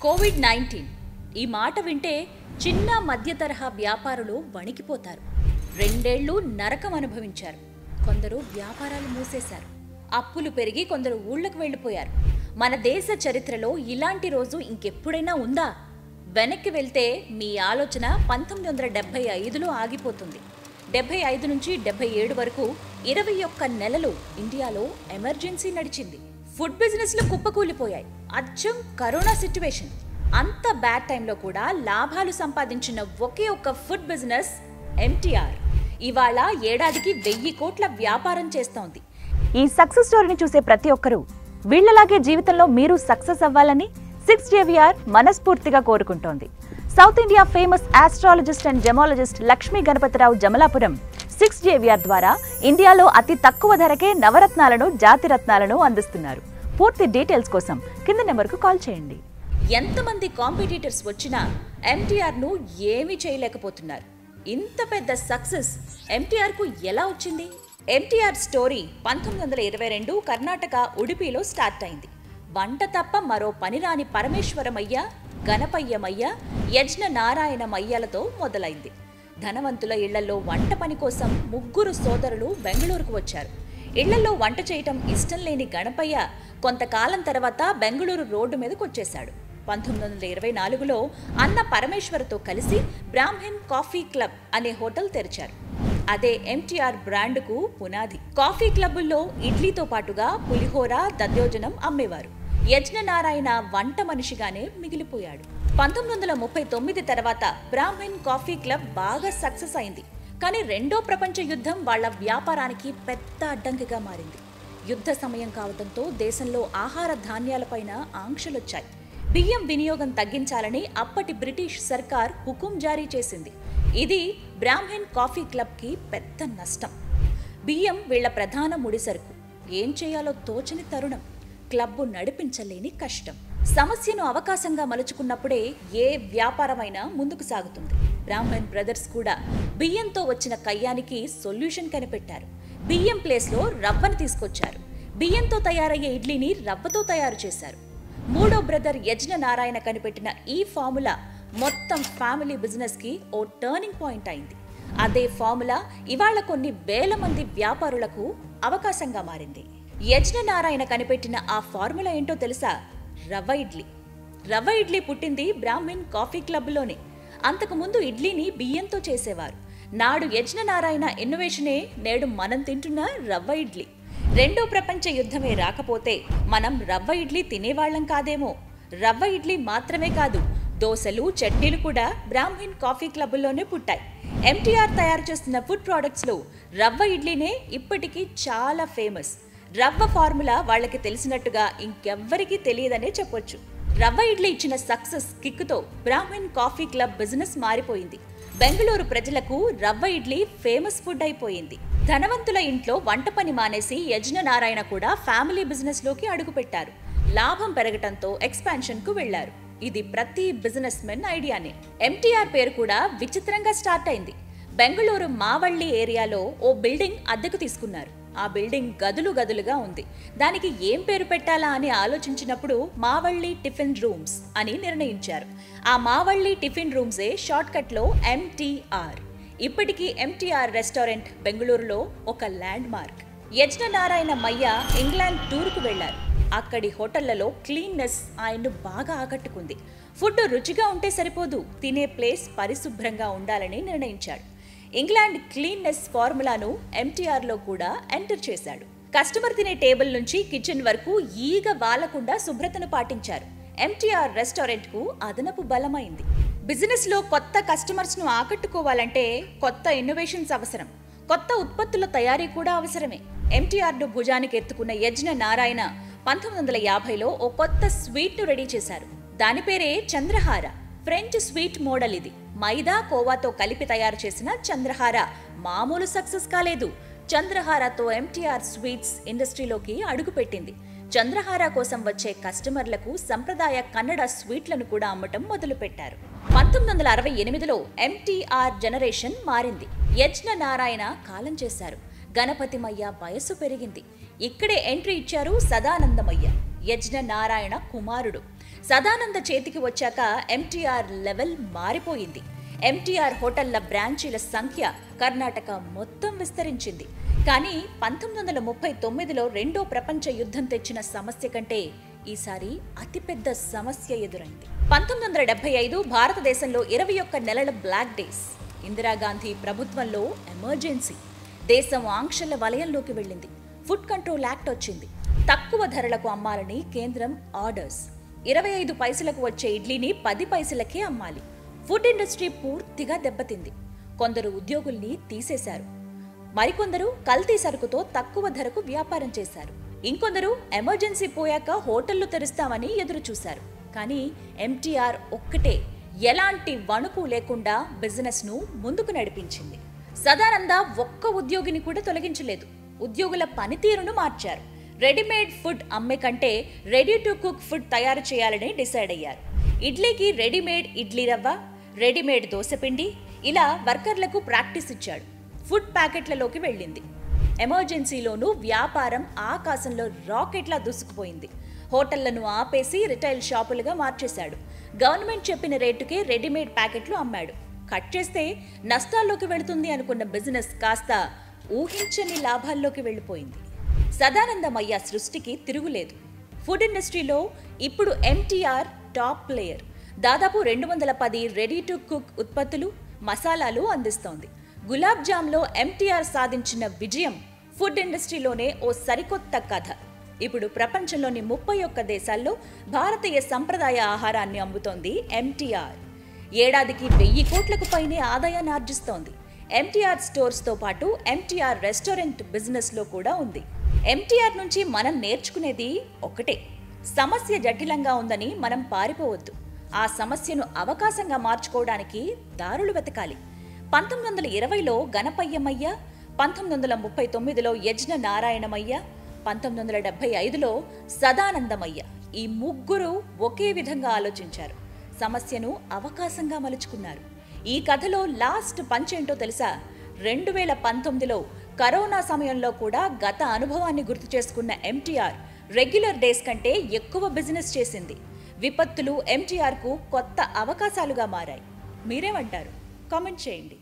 COVID-19 ఈ మాట వింటే చిన్న మధ్య తరహా వ్యాపారులు వణికిపోతారు. రెండేళ్లు నరకం అనుభవించారు. కొందరు వ్యాపారాలు మూసేశారు. అప్పులు పెరిగి కొందరు ఊళ్ళకు వెళ్లిపోయారు. మన దేశ చరిత్రలో ఇలాంటి రోజు ఇంకెప్పుడైనా ఉందా? వెనక్కి వెళ్తే మీ ఆలోచన 1975లో ఆగిపోతుంది. 75 నుంచి 77 వరకు 21 నెలలు ఇండియాలో ఎమర్జెన్సీ నడిచింది. ఫుడ్ బిజినెస్లు కుప్పకూలిపోయాయి. అచ్చం కరోనా సిట్యువేషన్. అంత బ్యాడ్ టైంలో కూడా లాభాలు సంపాదించిన ఒకే ఒక్క ఫుడ్ బిజినెస్ ఎంటీఆర్ ఇవాళ ఏడాదికి 1000 కోట్ల వ్యాపారం చేస్తోంది. ఈ సక్సెస్ స్టోరీని చూసే ప్రతి ఒక్కరూ వీళ్లలాగే జీవితంలో మీరు సక్సెస్ అవ్వాలని 6JVR మనస్ఫూర్తిగా కోరుకుంటోంది. South India famous astrologist and gemologist Lakshmi Ganapathirao Jamalapuram 6JVR ద్వారా ఇండియాలో అతి తక్కువ ధరకే నవరత్నాలను, జాతిరత్నాలను అందిస్తున్నారు. పూర్తి డీటెయిల్స్ కోసం కింద నెంబర్కు కాల్ చేయండి. ఎంతమంది కాంపిటీటర్స్ వచ్చినా ఎంటీఆర్ను ఏమీ చేయలేకపోతున్నారు. ఇంత పెద్ద సక్సెస్ ఎంటీఆర్కు ఎలా వచ్చింది? ఎంటీఆర్ స్టోరీ 1922 కర్ణాటక ఉడిపిలో స్టార్ట్ అయింది. వంట తప్ప మరో పనిరాని పరమేశ్వరమయ్య, గణపయ్యమయ్య, యజ్ఞ నారాయణమయ్యలతో మొదలైంది. ధనవంతుల ఇళ్లలో వంట పని కోసం 3 సోదరులు బెంగళూరుకు వచ్చారు. ఇళ్లలో వంట చేయటం ఇష్టం లేని గణపయ్య కొంతకాలం తర్వాత బెంగళూరు రోడ్డు మీదకు వచ్చేశాడు. 1924లో అన్న పరమేశ్వరతో కలిసి బ్రాహ్మణ్ కాఫీ క్లబ్ అనే హోటల్ తెరిచారు. అదే ఎంటీఆర్ బ్రాండ్కు పునాది. కాఫీ క్లబ్బుల్లో ఇడ్లీతో పాటుగా పులిహోర, దద్యోజనం అమ్మేవారు. యజ్ఞనారాయణ వంట మనిషిగానే మిగిలిపోయాడు. 1939 తర్వాత బ్రాహ్మణ్ కాఫీ క్లబ్ బాగా సక్సెస్ అయింది. కానీ రెండో ప్రపంచ యుద్ధం వాళ్ల వ్యాపారానికి పెద్ద అడ్డంకిగా మారింది. యుద్ధ సమయం కావడంతో దేశంలో ఆహార ధాన్యాలపైన ఆంక్షలొచ్చాయి. బియ్యం వినియోగం తగ్గించాలని అప్పటి బ్రిటిష్ సర్కార్ హుకుం జారీ చేసింది. ఇది బ్రాహ్మణ్ కాఫీ క్లబ్కి పెద్ద నష్టం. బియ్యం వీళ్ల ప్రధాన ముడిసరుకు. ఏం చేయాలో తోచని తరుణం. క్లబ్బు నడిపించలేని కష్టం. సమస్యను అవకాశంగా మలుచుకున్నప్పుడే ఏ వ్యాపారమైనా ముందుకు సాగుతుంది. బ్రాహ్మణ్ బ్రదర్స్ కూడా బియ్యంతో వచ్చిన కయ్యానికి సొల్యూషన్ కనిపెట్టారు. బియ్యం ప్లేస్లో రవ్వను తీసుకొచ్చారు. బియ్యంతో తయారయ్యే ఇడ్లీని రవ్వతో తయారు చేశారు. మూడో బ్రదర్ యజ్ఞ నారాయణ కనిపెట్టిన ఈ ఫార్ములా మొత్తం ఫ్యామిలీ బిజినెస్కి ఓ టర్నింగ్ పాయింట్ అయింది. అదే ఫార్ములా ఇవాళ కొన్ని వేల మంది వ్యాపారులకు అవకాశంగా మారింది. యజ్ఞ నారాయణ కనిపెట్టిన ఆ ఫార్ములా ఏంటో తెలుసా? రవ్వ ఇడ్లీ. రవ్వ ఇడ్లీ పుట్టింది బ్రాహ్మణ్ కాఫీ క్లబ్లోనే. అంతకుముందు ఇడ్లీని బియ్యంతో చేసేవారు. నాడు యజ్ఞ నారాయణ ఇన్నోవేషనే నేడు మనం తింటున్న రవ్వ ఇడ్లీ. రెండో ప్రపంచ యుద్ధమే రాకపోతే మనం రవ్వ ఇడ్లీ తినేవాళ్లం కాదేమో. రవ్వ ఇడ్లీ మాత్రమే కాదు, దోశలు, చట్నీలు కూడా బ్రాహ్మణ్ కాఫీ క్లబ్లోనే పుట్టాయి. ఎంటీఆర్ తయారు చేస్తున్న ఫుడ్ ప్రొడక్ట్స్లో రవ్వ ఇడ్లీనే ఇప్పటికీ చాలా ఫేమస్. రవ్వ ఫార్ములా వాళ్ళకి తెలిసినట్టుగా ఇంకెవ్వరికీ తెలియదనే చెప్పొచ్చు. రవ్వ ఇడ్లీ ఇచ్చిన సక్సెస్ కిక్కుతో బ్రాహ్మణ్ కాఫీ క్లబ్ బిజినెస్ మారిపోయింది. బెంగళూరు ప్రజలకు రవ్వ ఇడ్లీ ఫేమస్ ఫుడ్ అయిపోయింది. ధనవంతుల ఇంట్లో వంట పని మానేసి యజ్ఞ నారాయణ కూడా ఫ్యామిలీ బిజినెస్ లోకి అడుగుపెట్టారు. లాభం పెరగటంతో ఎక్స్పాన్షన్ కు వెళ్లారు. ఇది ప్రతి బిజినెస్ మెన్ ఐడియానే. ఎంటీఆర్ పేరు కూడా విచిత్రంగా స్టార్ట్ అయింది. బెంగళూరు మావళ్ళి ఏరియాలో ఓ బిల్డింగ్ అద్దెకు తీసుకున్నారు. ఆ బిల్డింగ్ గదులు గదులుగా ఉంది. దానికి ఏం పేరు పెట్టాలా అని ఆలోచించినప్పుడు మావళ్ళి టిఫిన్ రూమ్స్ అని నిర్ణయించారు. ఆ మావళ్ళి టిఫిన్ రూమ్సే షార్ట్ కట్లో ఎంటీఆర్. ఇప్పటికీ ఎంటీఆర్ రెస్టారెంట్ బెంగళూరులో ఒక ల్యాండ్ మార్క్. యజ్ఞ నారాయణ మయ్య ఇంగ్లాండ్ టూర్కు వెళ్లారు. అక్కడి హోటళ్లలో క్లీన్నెస్ ఆయన్ను బాగా ఆకట్టుకుంది. ఫుడ్ రుచిగా ఉంటే సరిపోదు, తినే ప్లేస్ పరిశుభ్రంగా ఉండాలని నిర్ణయించాడు. ఇంగ్లాండ్ క్లీన్నెస్ ఫార్ములాను ఎంటీఆర్లో కూడా ఎంటర్ చేశాడు. కస్టమర్ తినే టేబుల్ నుంచి కిచెన్ వరకు ఈగ వాలకుండా శుభ్రతను పాటించారు. ఎంటీఆర్ రెస్టారెంట్ కు అదనపు బలమైంది. బిజినెస్ లో కొత్త కస్టమర్స్ ను ఆకట్టుకోవాలంటే కొత్త ఇన్నోవేషన్స్ అవసరం. కొత్త ఉత్పత్తుల తయారీ కూడా అవసరమే. ఎంటీఆర్ ను భుజానికి ఎత్తుకున్న యజ్ఞ నారాయణ 1950లో ఓ కొత్త స్వీట్ ను రెడీ చేశారు. దాని పేరే చంద్రహార. ఫ్రెంచ్ స్వీట్ మోడల్ ఇది. మైదా, కోవాతో కలిపి తయారు చేసిన చంద్రహార మామూలు సక్సెస్ కాలేదు. చంద్రహారతో ఎంటీఆర్ స్వీట్స్ ఇండస్ట్రీలోకి అడుగుపెట్టింది. చంద్రహార కోసం వచ్చే కస్టమర్లకు సంప్రదాయ కన్నడ స్వీట్లను కూడా అమ్మటం మొదలుపెట్టారు. 1968లో ఎంటీఆర్ జనరేషన్ మారింది. యజ్ఞ నారాయణ కాలం చేశారు. గణపతిమయ్య వయస్సు పెరిగింది. ఇక్కడే ఎంట్రీ ఇచ్చారు సదానందమయ్య. యజ్ఞ నారాయణ కుమారుడు. సదానంద చేతికి వచ్చాక ఎంటీఆర్ లెవెల్ మారిపోయింది. ఎంటీఆర్ హోటళ్ల బ్రాంచీల సంఖ్య కర్ణాటక మొత్తం విస్తరించింది. కానీ 1939లో రెండో ప్రపంచ యుద్ధం తెచ్చిన సమస్య కంటే ఈసారి అతిపెద్ద సమస్య ఎదురైంది. 1975 భారతదేశంలో 21 నెలల బ్లాక్ డేస్. ఇందిరాగాంధీ ప్రభుత్వంలో ఎమర్జెన్సీ. దేశం ఆంక్షల వలయంలోకి వెళ్ళింది. ఫుడ్ కంట్రోల్ యాక్ట్ వచ్చింది. తక్కువ ధరలకు అమ్మాలని కేంద్రం ఆర్డర్స్. 25 పైసలకు వచ్చే ఇడ్లీని 10 పైసలకే అమ్మాలి. ఫుడ్ ఇండస్ట్రీ పూర్తిగా దెబ్బతింది. కొందరు ఉద్యోగుల్ని తీసేశారు. మరికొందరు కల్తీ సరుకుతో తక్కువ ధరకు వ్యాపారం చేశారు. ఇంకొందరు ఎమర్జెన్సీ పోయాక హోటళ్లు తెరుస్తామని ఎదురు చూశారు. కానీ ఎంటీఆర్ ఒక్కటే ఎలాంటి వణుకు లేకుండా బిజినెస్ ను ముందుకు నడిపించింది. సదానంద ఒక్క ఉద్యోగిని కూడా తొలగించలేదు. ఉద్యోగుల పనితీరును మార్చారు. రెడీమేడ్ ఫుడ్ అమ్మే కంటే రెడీ టు కుక్ ఫుడ్ తయారు చేయాలని డిసైడ్ అయ్యారు. ఇడ్లీకి రెడీమేడ్ ఇడ్లీ రవ్వ, రెడీమేడ్ దోసపిండి, ఇలా వర్కర్లకు ప్రాక్టీస్ ఇచ్చాడు. ఫుడ్ ప్యాకెట్లలోకి వెళ్ళింది. ఎమర్జెన్సీలోనూ వ్యాపారం ఆకాశంలో రాకెట్లా దూసుకుపోయింది. హోటళ్లను ఆపేసి రిటైల్ షాపులుగా మార్చేశాడు. గవర్నమెంట్ చెప్పిన రేటుకే రెడీమేడ్ ప్యాకెట్లు అమ్మాడు. కట్ చేస్తే నష్టాల్లోకి వెళుతుంది అనుకున్న బిజినెస్ కాస్త ఊహించని లాభాల్లోకి వెళ్ళిపోయింది. సదానందమయ్య సృష్టికి తిరుగులేదు. ఫుడ్ ఇండస్ట్రీలో ఇప్పుడు ఎంటీఆర్ టాప్ ప్లేయర్. దాదాపు 210 రెడీ టు కుక్ ఉత్పత్తులు, మసాలాలు అందిస్తోంది. గులాబ్ జామ్లో ఎంటీఆర్ సాధించిన విజయం ఫుడ్ ఇండస్ట్రీలోనే ఓ సరికొత్త కథ. ఇప్పుడు ప్రపంచంలోని 31 దేశాల్లో భారతీయ సంప్రదాయ ఆహారాన్ని అమ్ముతోంది ఎంటీఆర్. ఏడాదికి 1000 కోట్లకు పైనే ఆదాయాన్ని ఆర్జిస్తోంది. ఎంటీఆర్ స్టోర్స్తో పాటు ఎంటీఆర్ రెస్టారెంట్ బిజినెస్లో కూడా ఉంది. ఎంటీఆర్ నుంచి మనం నేర్చుకునేది ఒకటే: సమస్య జటిలంగా ఉందని మనం పారిపోవద్దు. ఆ సమస్యను అవకాశంగా మార్చుకోవడానికి దారులు వెతకాలి. 1920లో గణపయ్యమయ్య, 1939లో యజ్ఞ నారాయణమయ్య, 1975లో సదానందమయ్య, ఈ ముగ్గురు ఒకే విధంగా ఆలోచించారు. సమస్యను అవకాశంగా మలుచుకున్నారు. ఈ కథలో లాస్ట్ పంచ్ ఏంటో తెలుసా? 2019లో కరోనా సమయంలో కూడా గత అనుభవాన్ని గుర్తు చేసుకున్న ఎంటీఆర్ రెగ్యులర్ డేస్ కంటే ఎక్కువ బిజినెస్ చేసింది. విపత్తులు ఎంటీఆర్కు కొత్త అవకాశాలుగా మారాయి. మీరేమంటారు? కామెంట్ చేయండి.